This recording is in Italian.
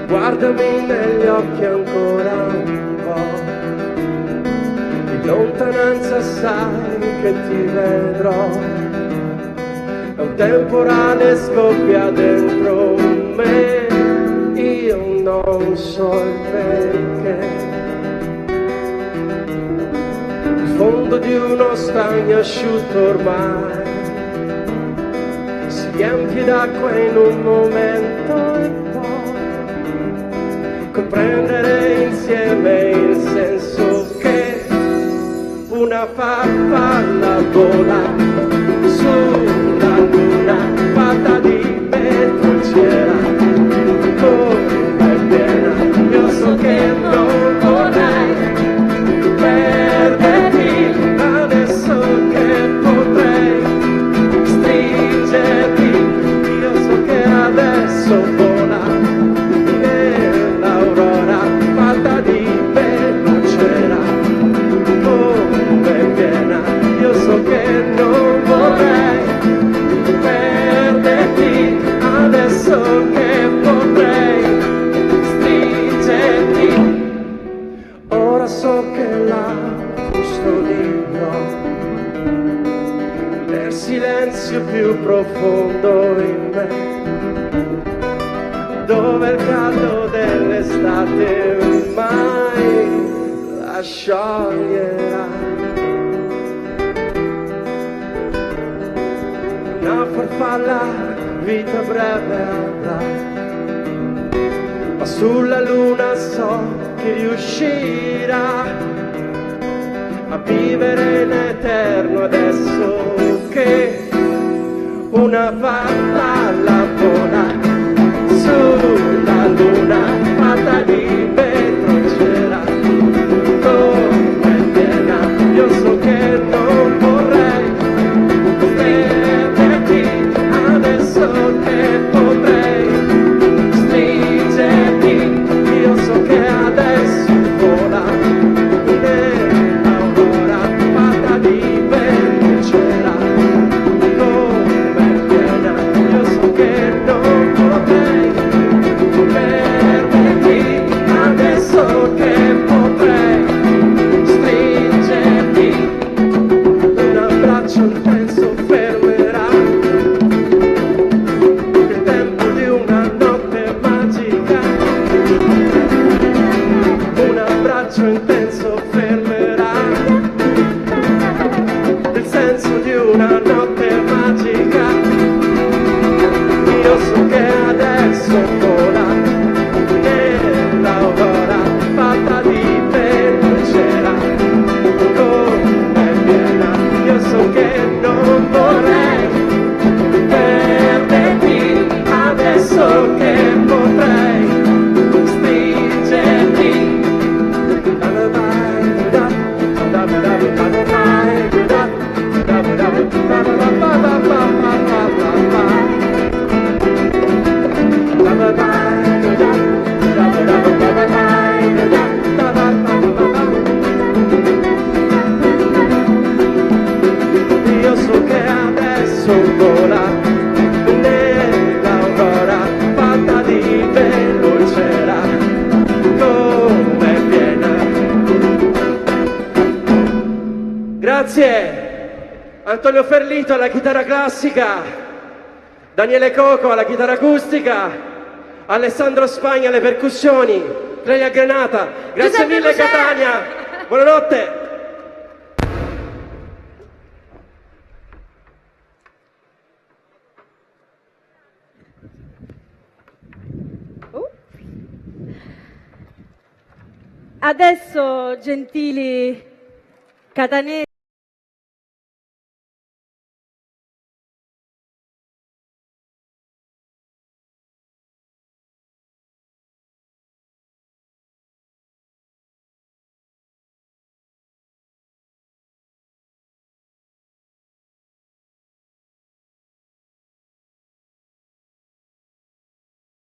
Guardami negli occhi ancora un po', in lontananza sai che ti vedrò. È un temporale scoppia dentro me, io non so il perché. Il fondo di uno stagno asciutto ormai si riempie d'acqua in un momento e poi comprendere insieme il senso che una farfalla vola sulla luna fatta di petrucciera, come piena. Io so che non vorrei perderti, adesso che potrei stringerti. Io so che adesso vola nell'aurora fatta di petrucciera, come piena. Io so che non vorrei perderti, adesso che potrei stringerti. Ora so che la custodirò nel silenzio più profondo in me, dove il caldo dell'estate mai la scioglierà. Una farfalla vita breve avrà, ma sulla luna so che riuscirà a vivere in eterno adesso che una farfalla vola sulla luna fatta di petrucciera, come piena. Io so che non vorrei perderti, adesso che potrei stringerti. Io so che adesso vola nell'aurora fatta di petrucciera, come piena. Io so che non potrei perderti, adesso che potrei stringerti. Un abbraccio intenso fermerà il tempo di una notte magica. Un abbraccio intenso fermerà il senso di una notte magica. Io so che adesso vola nell'aurora fatta di petrucciera, come piena. Io so che non vorrei perderti, adesso che potrei stringerti. Io so che adesso vola nell'aurora fatta di petrucciera, come piena. Grazie Antonio Ferlito alla chitarra classica, Daniele Coco alla chitarra acustica, Alessandro Spagna alle percussioni, Clelia Granata. Grazie mille Catania, buonanotte. Adesso, gentili catanesi,